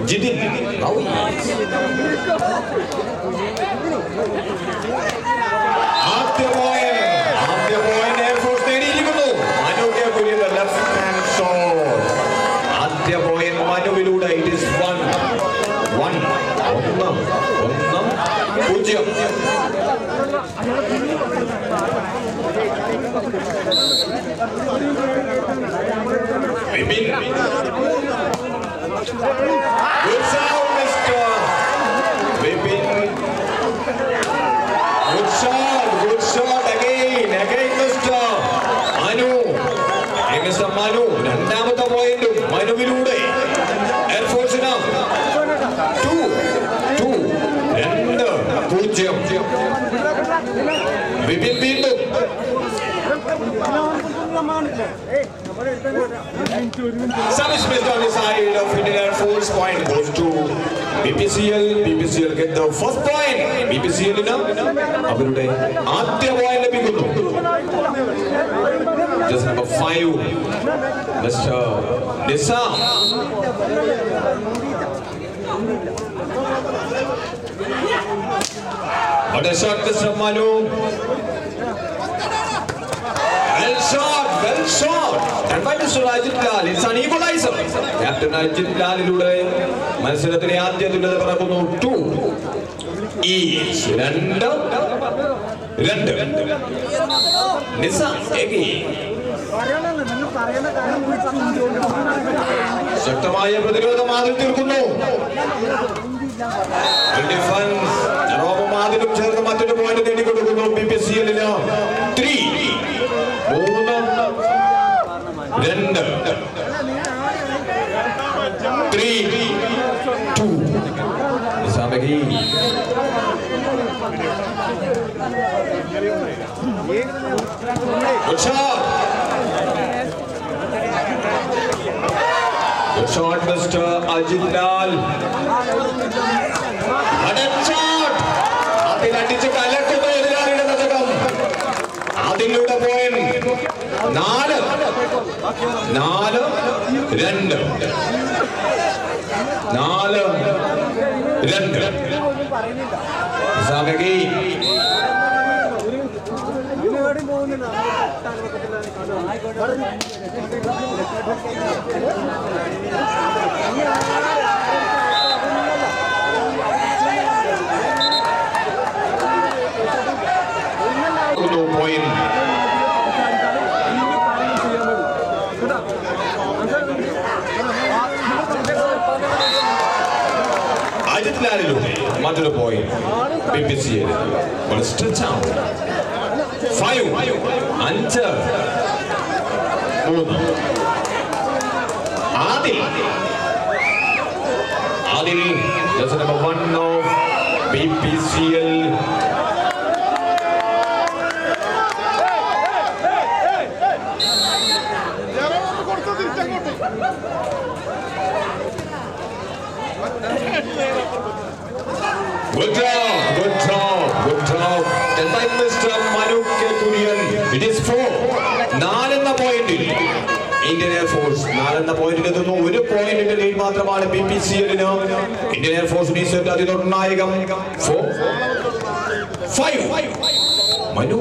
Jidin. ആദ്യ point air force നേടിയിരിക്കുന്നു. മനുവിന്റെ പുതിയ ലെഫ്റ്റ് ഹാൻഡ് ഷോട്ട്. ആദ്യ പോയിന്റ് മനുവിലൂടെ. It is 1-1. 0. Good sound, Mr. Vipin. Good shot again, Mr. Manu. Mr. Manu, രണ്ടാമത്തെ പോയിന്റും മനുവിലൂടെ. എയർഫോഴ്സിന് 2-0. വിപിൻ വീണ്ടും. Service missed on the side of Indian Air Force. Point goes to BPCL. BPCL get the first point. BPCL അവരുടെ ആദ്യ point ലഭിക്കുന്നു. Just number 5, Mr. Nizam. What a shot, Mr. Manu. Well shot. And by Mr. Ajit Lal, it's an equalizer. Captain Ajit Lalillude മത്സരത്തിലെ ആദ്യ തുല്യത പറക്കുന്നു. 2 each. 2. Nizam again. ശക്തമായ പ്രതിരോധം ആദ്യം തീർക്കുന്നു. ഡിഫൻസ് ജെറോമും ആദിലും ചേർന്ന് മറ്റൊരു പോയിന്റ് നേടിക്കൊടുക്കുന്നു. BPCL-ന് 3-2. Nisamagi. Good shot, Mr. Ajit Lal. അതിലടിച്ച് കലക്കുന്ന എതിരാളിയുടെ തടകം. അതിലൂടെ point 4-2. Nisamagi. Point. Ajit Lalillude മറ്റൊരു point. BPCL stretch out. 5-3. Adil just number 1 of BPCL. Good job. And by Mr. Manu Kurian, it is 4. 4 എന്ന പോയിന്റിൽ ഇന്ത്യൻ എയർഫോഴ്സ് 4 എന്ന പോയിന്റിൽ എത്തുന്നു. ഒരു പോയിന്റിന്റെ ലീഡ് മാത്രമാണ് BPCL-ന്. ഇന്ത്യൻ എയർഫോഴ്സിന് ഈ സെറ്റ് അതിനിർണായകം. 4-5. മനു.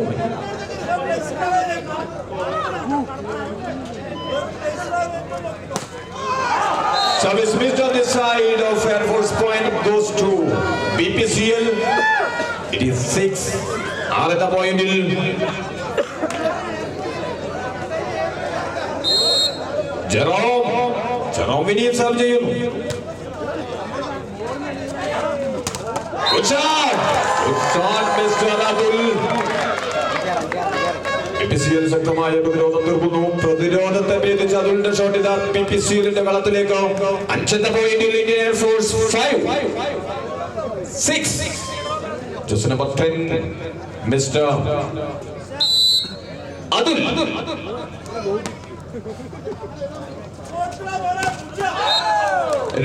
Service missed on the side of Air Force. Point goes to BPCL. It is 6. 6 പോയിന്റിൽ ജെറോം ഇനിയും സർവ് ചെയ്യുന്നു. Good shot, Mr. Adul. BPCL ശക്തമായ പ്രതിരോധം തീർക്കുന്നു. പ്രതിരോധത്തെ ഭേദിച്ച് അതുലിന്റെ ഷോട്ട് ഇതാ BPCL-ന്റെ കളത്തിലേക്ക്. 5 പോയിന്റിൽ Indian Air Force 5-6. Just number 10, Mr. Adul.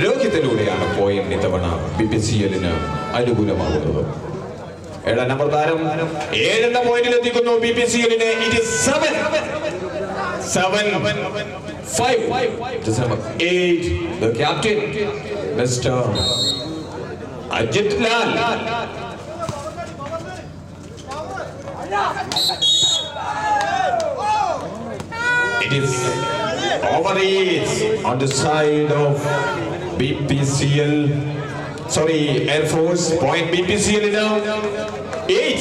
രോഹിത്തിലൂടെയാണ് പോയിന്റ് ഇത്തവണ BPCL-ന് അനുകൂലമാകുന്നത്. 7 നമ്പർ താരം 7 എന്ന പോയിന്റിൽ എത്തിക്കുന്നു. BPCL-ന് it is 7-5. Just number 8, the captain. Mr. Ajit Lal. It is over is on the side of BPCL. Sorry, Air Force. Point BPCL now. 8.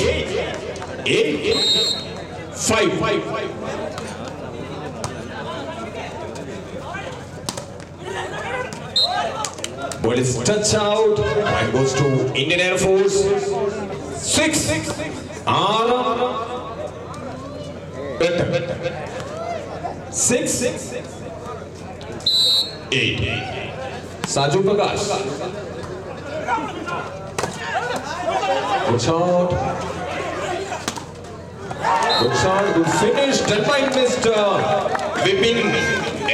5. Ball is touched out. Point goes to Indian Air Force. 6. 6. 8. Saju Prakash. Good shot. Good shot. Good finish. Done by Mr. Vipin.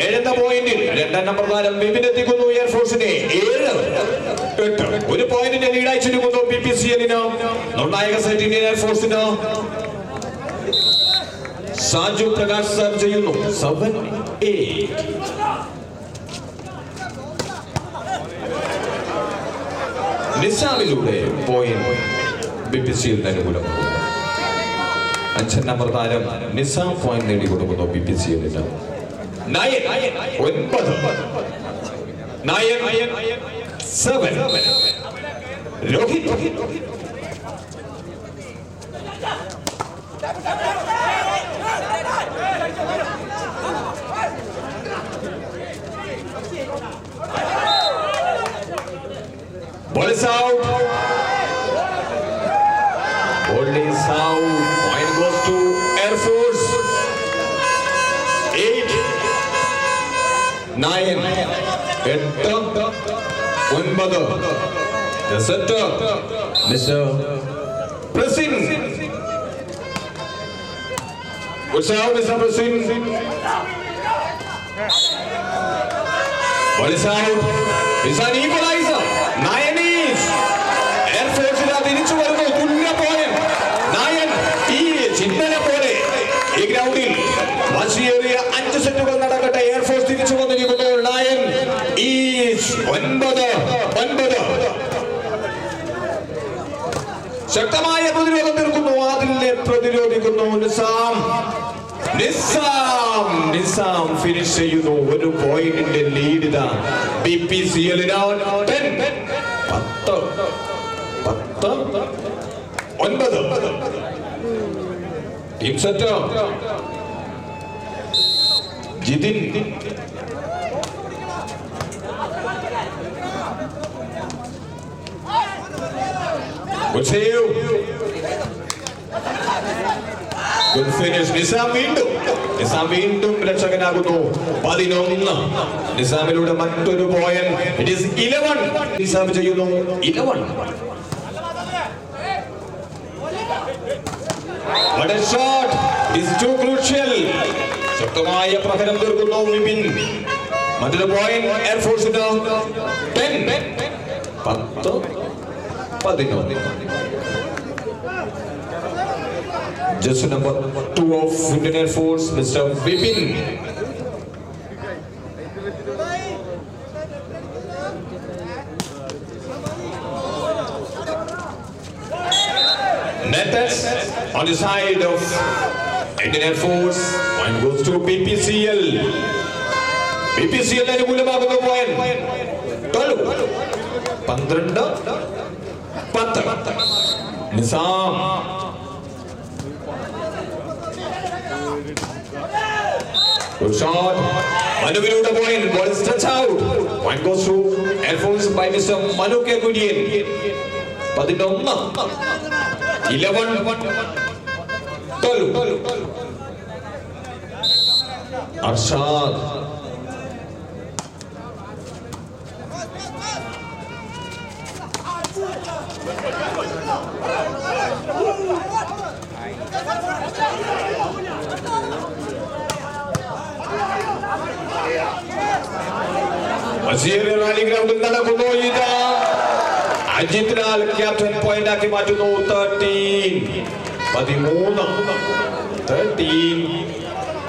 7 പോയിന്റിൽ 2 number താരം വിപിൻ എത്തിക്കുന്നു എയർഫോഴ്സിനെ 7-8 ഒരു പോയിന്റിന്റെ ലീഡായി ചുരുങ്ങുന്നു BPCL-ന് നിർണായക set Indian എയർഫോഴ്സിന് Saju Prakash serve ചെയ്യുന്നു 7-8 നിസാമിലൂടെ പോയിന്റ് BPCL-ന് അനുകൂലം 5 നമ്പർ താരം നിസാം പോയിന്റ് നേടിക്കൊടുക്കുന്നു BPCL-ന് 9 7 Rohit ball is out. Ball is out. Point goes to Air Force. 8 9 8 9 the setter Mr. Prasin. Good shot, Mr. Prasin. Ball is out. It's an equalizer. 9 is Air Force തിരിച്ചു വരുന്നു തുല്യ point 9 ഈ ചിന്തനെ പോലെ ഈ ഗ്രൗണ്ടിൽ വാശിയേറിയ 5 സെറ്റുകൾ നടക്കട്ടെ എയർഫോഴ്സ് തിരിച്ചു വന്നിരിക്കുന്നു 9 ഈസ് 9 ശക്തമായ പ്രതിരോധം തീർക്കുന്നു ആദിലിനെ പ്രതിരോധിക്കുന്നു നിസാം ഫിനിഷ് ചെയ്യുന്നു ഒരു പോയിന്റിന്റെ ലീഡ് ഇതാ BPCL-ന് 10 team set Jithin good save good finish Nizam വീണ്ടും രക്ഷകനാകുന്നു 11 നിസാമിലൂടെ മറ്റൊരു പോയിന്റ് ഇറ്റ് ഈസ് 11 നിസാം ചെയ്യുന്നു 11 what a shot is too crucial ശക്തമായ പ്രഹരം തീർക്കുന്നു വിപിൻ മറ്റൊരു point എയർഫോഴ്സിന് 10 just number 2 of Indian Air Force Mr. Vipin Netas on the side of Indian Air Force point goes to BPCL അനുകൂലമാകുന്ന point 12 10 Nizam good shot മനുവിലൂടെ പോയിന്റ് ball is touched out point goes to Air Force by Mr. Manu K. Kudian 11 12 Arshad rally ഗ്രൗണ്ടിൽ നടക്കുന്നു ഇത് Ajith Lal captain point ആക്കി മാറ്റുന്നു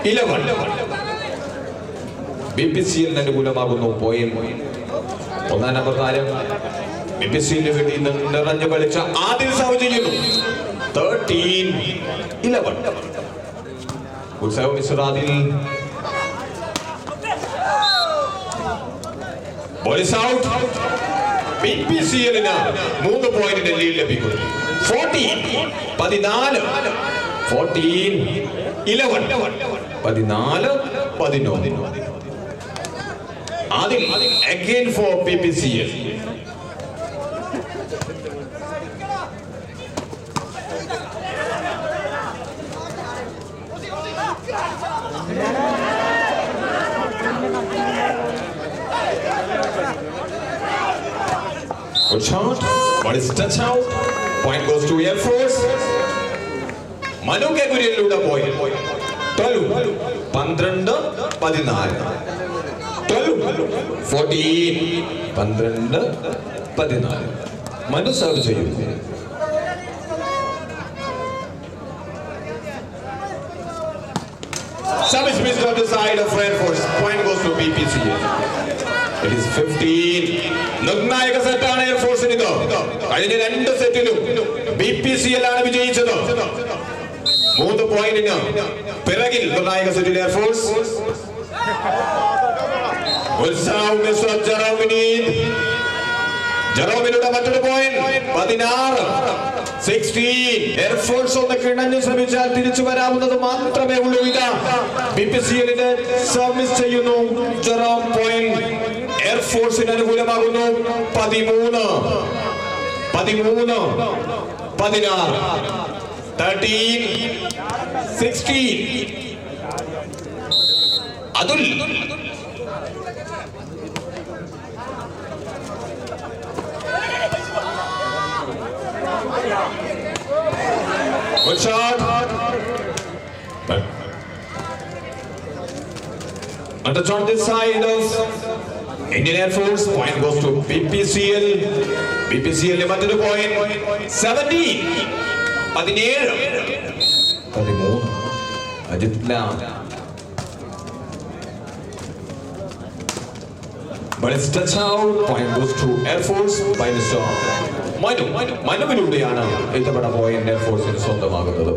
11 BPCL അനുകൂലമാകുന്നു point ഒന്നാം number താരം BBC-ന് വേണ്ടി നിറഞ്ഞു കളിച്ച ആദിൽ സർവ് ചെയ്യുന്നു. 13-11. Good serve, Mr. Adil. Ball is out. BPCL-ന് 3 പോയിന്റിന്റെ ലീഡ് ലഭിക്കുന്നു. 14-11. 14-11. Adil again for BPCL. Good shot. What is touch out? Point goes to Air Force. Manu ke Kuriyalude point. 12, 12, 14. 12, 14. Manu serve ചെയ്യുന്നു. Service missed on the side of Air Force. Point goes to BPCL. It is 15. നിർണായക സെറ്റാണ് air ഫോഴ്സിന് ഇത്. കഴിഞ്ഞ 2 സെറ്റിലും BPCL ആണ് വിജയിച്ചത്. 3 പോയിന്റിന് പിറകിൽ നിർണായക സെറ്റിൽ എയർ ഫോഴ്സ്. ജെറോമിനുടെ മറ്റൊരു പോയിന്റ് 16-16. എയർ ഫോഴ്സ് ഒന്ന് കിണഞ്ഞു ശ്രമിച്ചാൽ തിരിച്ചു വരാവുന്നത് മാത്രമേ ഉള്ളൂ. ഇതാ BPCL-ന്റെ സർവീസ് ചെയ്യുന്നു. ജെറോം പോയിന്റ് എയർ ഫോഴ്സിന് അനുകൂലമാകുന്നു. 13-16. 13-16. Atul good shot. Under on this side of Indian Air Force. Point goes to BPCL. BPCL മറ്റൊരു point. 17. 13. Ajit Lam. But it's touch out. Point goes to Air Force by Mr. മനുവിലൂടെയാണ് ഇത്തവണ പോയിന്റ് air ഫോഴ്സിന് സ്വന്തമാകുന്നത്.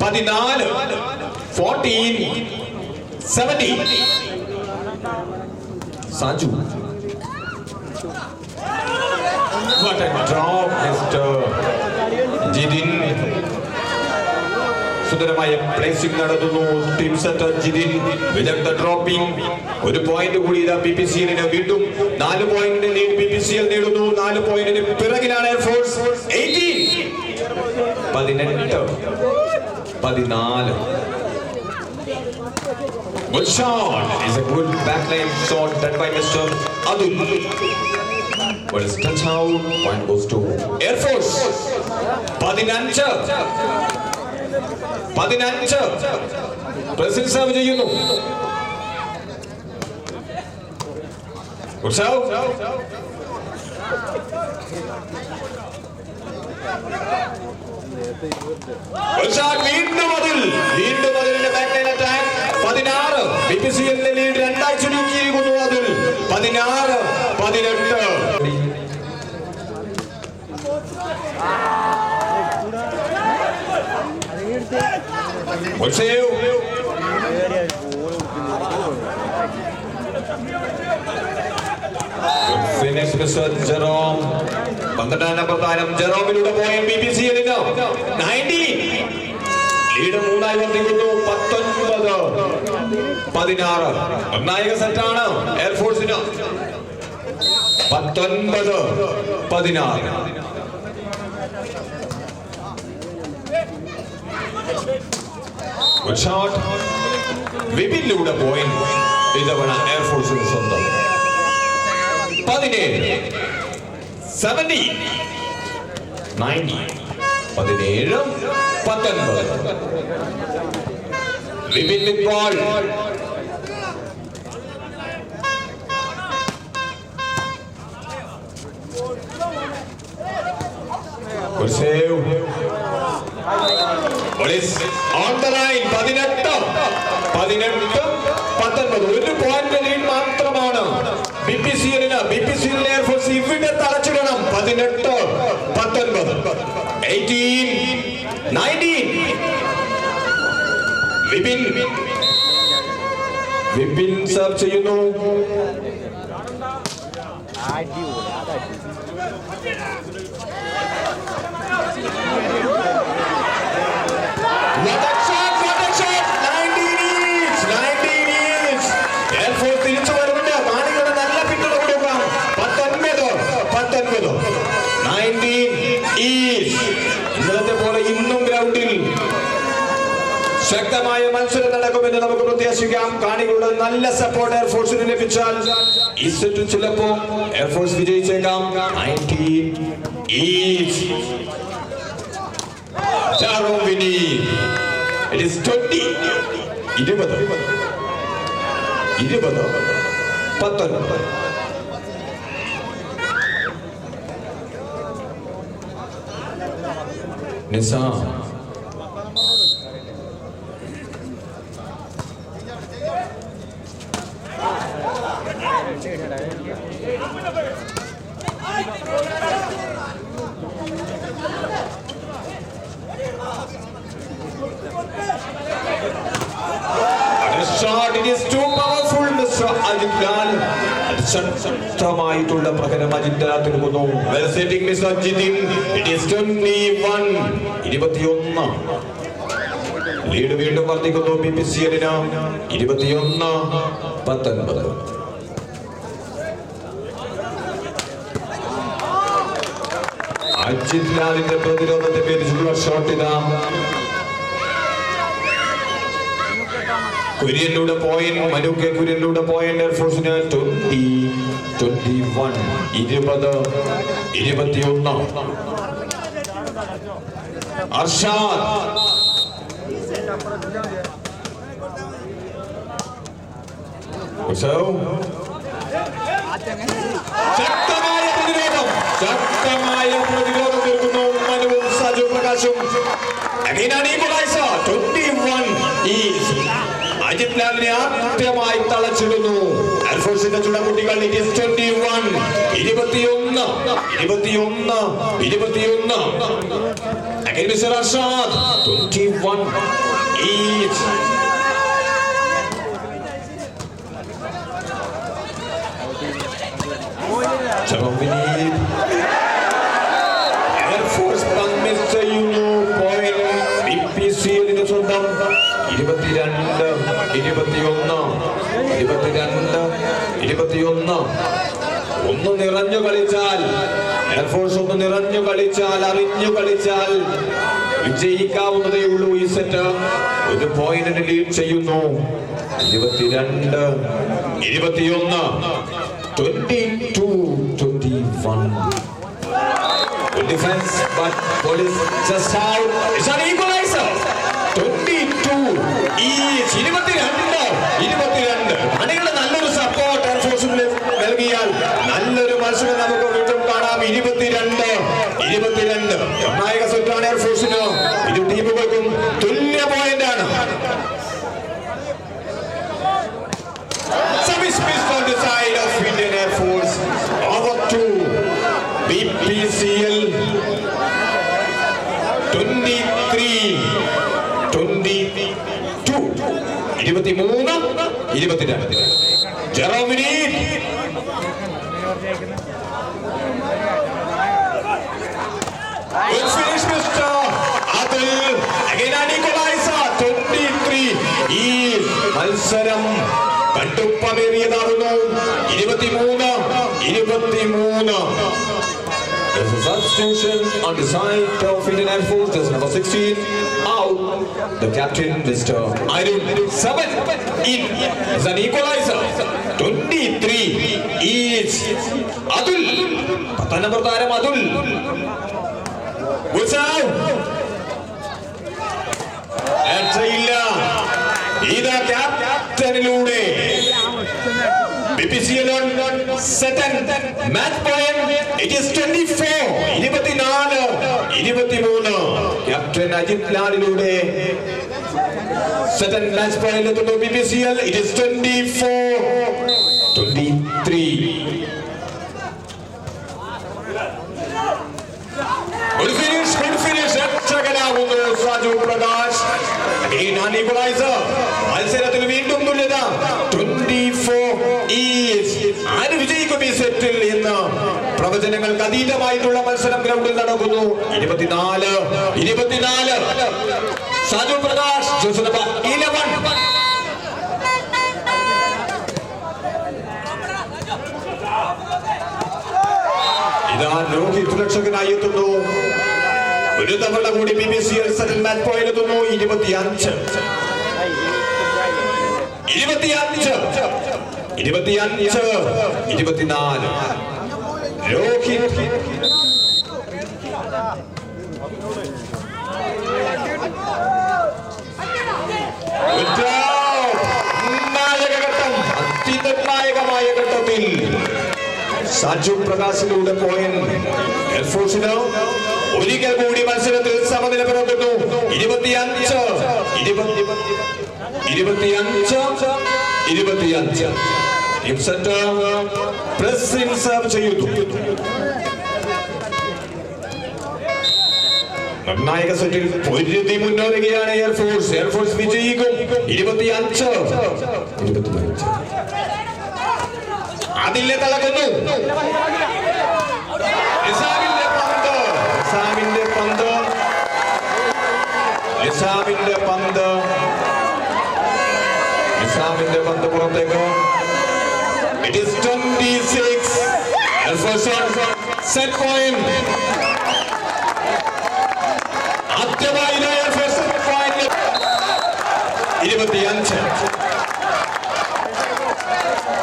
14-17. Saju what a drop, Mr. Jithin. സുന്ദരമായ placing നടത്തുന്നു. Team സെറ്റർ Jithin വിദഗ്ധ dropping. ഒരു പോയിന്റ് കൂടി ഇതാ BPCL-ന് വീണ്ടും 4 പോയിന്റിന്റെ ലീഡ് BPCL നേടുന്നു. 4 പോയിന്റിന് പിറകിലാണ് air force. 18. 14. Good shot. It's a good backline shot done by Mr. Adul. But it's touch out. Point goes to Air Force. 15. President serve ചെയ്യുന്നു. വീണ്ടും അതിലിന്റെ ബാക്ക്ലൈൻ അറ്റാക്ക്. 16. BPCL-ന്റെ ലീഡ് 2 ചുരുക്കിയിരിക്കുന്നു. അതിൽ 16-18. Good save. Good finish, Mr. Jerome. 12 number താരം ജെറോമിലൂടെ point BPCL-ന് 19. Lead 3 വർദ്ധിക്കുന്നു. 19-16. നിർണായക സെറ്റാണ് air ഫോഴ്സിന്. 19-16. Good shot. വിപിനിലൂടെ point ഇതവണ എയർ ഫോഴ്സിന് സ്വന്തം. 17. 17. 19. 17. 19. Vipin with ball. Good save. Ball is on the line. 18-19. 19. ഒരു പോയിന്റ് ലീഡ് മാത്രമാണ് BPCL എയർഫോഴ്സ് ഇവിടെ തളച്ചിടണം. 18, 19, 18, 19. വിപിൻ സർവ് ചെയ്യുന്നു. തിരിച്ചു വരുന്നുണ്ട്. കാണികളുടെ നല്ല പിന്തുണ കൊടുക്കാം. 19, 19 ഇന്നലത്തെ പോലെ ഇന്നും ഗ്രൗണ്ടിൽ ശക്തമായ മത്സരം നടക്കുമെന്ന് നമുക്ക് പ്രത്യാശിക്കാം. കാണികളുടെ നല്ല സപ്പോർട്ട് എയർഫോഴ്സിന് ലഭിച്ചാൽ ഈ സെറ്റ് ചിലപ്പോ air force വിജയിച്ചേക്കാം. 19 It is 20, 20, 19. Nissan. It is too powerful, Mr. Ajit Lal. ശക്തമായിട്ടുള്ള പ്രകടനം അജിത് ലാൽ നൽകുന്നു. Well setting, Mr. Jitin. It is 21, 21. Lead വീണ്ടും വർദ്ധിക്കുന്നു BPCL-ന്. 21, 19. അജിത് ലാലിന്റെ പ്രതിരോധത്തെ പേരിച്ചുള്ള ഷോട്ട് ഇതാ. കുര്യനിലൂടെ പോയിന്റ്, മനു കെ കുര്യനിലൂടെ പോയിന്റ് എയർഫോഴ്സിന്. 20, 21, 20, 21. അർഷാദ് ശക്തമായ പ്രതിരോധം തീർക്കുന്നു മനുവും സജു പ്രകാശും. 21 അജിത് ലാലിനെ ആദ്യമായി തളച്ചിടുന്നു എയർഫോഴ്സിന്റെ ചുടക്കുട്ടികൾ. It is 21, 21, 21, 21. Again Mr. Arshad. 21 each. Air force miss ചെയ്യുന്നു പോയിന്റ്. BPCL-ന് സ്വന്തം. 22, 21, 22, 21. ഒന്ന് നിറഞ്ഞു കളിച്ചാൽ എയർഫോഴ്സ്, ഒന്ന് നിറഞ്ഞു കളിച്ചാൽ, അറിഞ്ഞു കളിച്ചാൽ വിജയിക്കാവുന്നതേ ഉള്ളൂ. ഈ സെറ്റ് ഒരു പോയിന്റിന് ലീഡ് ചെയ്യുന്നു. 22, 21, 22, 21. Defense, but police just out. It's an equalizer. 22 each. 22, 22. അണികളുടെ നല്ലൊരു സപ്പോർട്ട് എയർഫോഴ്സിന് നൽകിയാൽ നല്ലൊരു മത്സരം നമുക്ക് വീണ്ടും കാണാം. 22, 22. നിർണായക സെറ്റാണ് എയർഫോഴ്സിന്. ഇരു ടീമുകൾക്കും തുല്യ പോയിന്റാണ്. Service missed on the side of Indian Air Force. Over to BPCL. 23, 22, 23, 22. Germany. Good finish, Mr. Adil. Again an equalizer. 23. ഈ മത്സരം കണ്ടുപ്പമേറിയതാകുന്നു. 23, 23. There's a substitution on the side of Indian Air Force. There's number 16 out. The captain, Mr. Arun 7 in. It's an equalizer. 23 each. Adul. 10 number താരം Adul. Good serve. രക്ഷയില്ല. ഇതാ ക്യാപ്റ്റനിലൂടെ BPCL second match point. It is 24, 24, 23. Captain Ajit Lalilude second match point to BPCL. It is 24, 23. സെറ്റിൽ ഇന്ന് പ്രവചനങ്ങൾക്ക് അതീതമായിട്ടുള്ള മത്സരം ഗ്രൗണ്ടിൽ നടക്കുന്നു. 24 Saju Prakash Jose number 11. ഇതാ രോഹിത് രക്ഷകനായി എത്തുന്നു. ഒരു തവണ കൂടി BPCL സെറ്റിൽമെന്റ് പോയിന്റ് എത്തുന്നു. 25 24 രോഹിത് നായകഘട്ടം, അതിനിർണായകമായ ഘട്ടത്തിൽ സാജു പ്രകാശിലൂടെ പോയിന്റ് എയർഫോഴ്സിന് ഒരിക്കൽ കൂടി മത്സരത്തിൽ സമനില പുറത്തുന്നു. 25 ടീം സെന്റർ പ്രസിംഗ് സെർവ് ചെയ്യുന്നു. നിർണായക സെറ്റിൽ പൊരുതി മുന്നേറുകയാണ് എയർഫോഴ്സ്. എയർഫോഴ്സ് വിജയിക്കും. 25 അതിലെ തളകുന്നു. നിസാമിന്റെ പന്ത് പുറത്തേക്ക്. It is 26. Airforce on set point. ആദ്യമായി എയർഫോഴ്സ് സെറ്റ് പോയിന്റ്. 25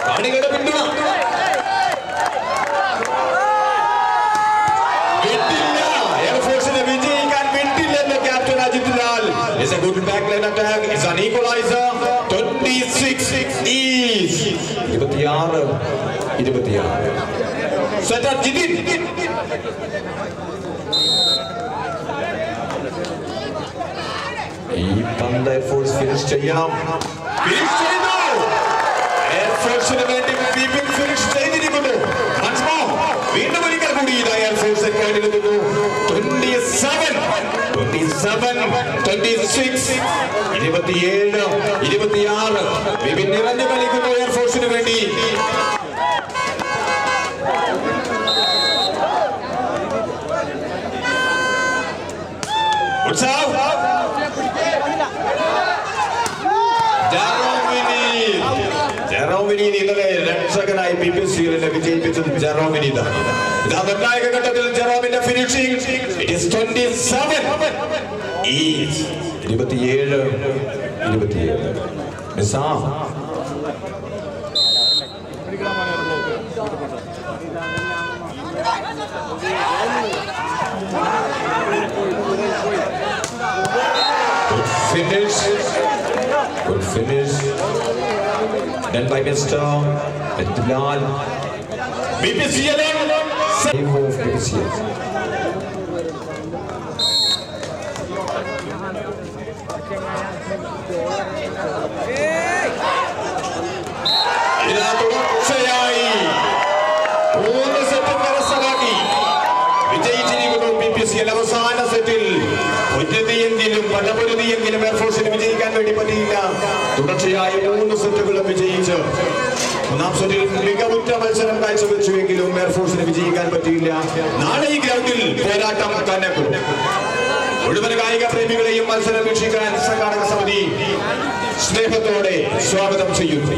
കാണികളുടെ പിന്തുണ. എയർഫോഴ്സിനെ വിജയിക്കാൻ വിട്ടില്ലെന്ന് captain Ajit Lal. It's a good backline attack. It's an equalizer. 26 is 26. Setter Jitin. ഈ പന്ത് എയർഫോഴ്സ് ഫിനിഷ് ചെയ്യണം. ഫിനിഷ് ചെയ്തു. എയർഫോഴ്സിന് വേണ്ടി ഫിനിഷ് ചെയ്തിരിക്കുന്നു. വീണ്ടും ഒരിക്കൽ കൂടി എയർഫോഴ്സ് കേടുന്നു. 27 26 27 26 വിപിൻ നിറഞ്ഞു കളിക്കുന്നു എയർഫോഴ്സിന് വേണ്ടി. ജെറോമിനി ഇന്നലെ രക്ഷകനായി BPCL വിജയിപ്പിച്ചത് ജെറോമിനിതാണ്. ഇതാ നിർണായക ഘട്ടത്തിൽ ജെറോമിന്റെ finishing. It is 27 27 Nizam Good finish done by Mr. Bilal. BPCL save of BPCL. ഇതാ തുടർച്ചയായി 3 സെറ്റ് കരസ്ഥമാക്കി വിജയിച്ചിരിക്കുന്നു BPCL. അവസാന സെറ്റിൽ പലപൊരുതിയെങ്കിലും എയർഫോഴ്സിന് വിജയിക്കാൻ വേണ്ടി പറ്റിയില്ല. തുടർച്ചയായി 3 സെറ്റുകളും വിജയിച്ച് 1-ാം സെറ്റിൽ മികവുറ്റ മത്സരം കാഴ്ചവെച്ചുവെങ്കിലും എയർഫോഴ്സിന് വിജയിക്കാൻ പറ്റിയില്ല. നാളെ ഈ ഗ്രൗണ്ടിൽ പോരാട്ടം കനക്കും. മുഴുവൻ കായിക പ്രേമികളെയും മത്സരം വീക്ഷിക്കാൻ സംഘാടക സമിതി സ്നേഹത്തോടെ സ്വാഗതം ചെയ്യുന്നു.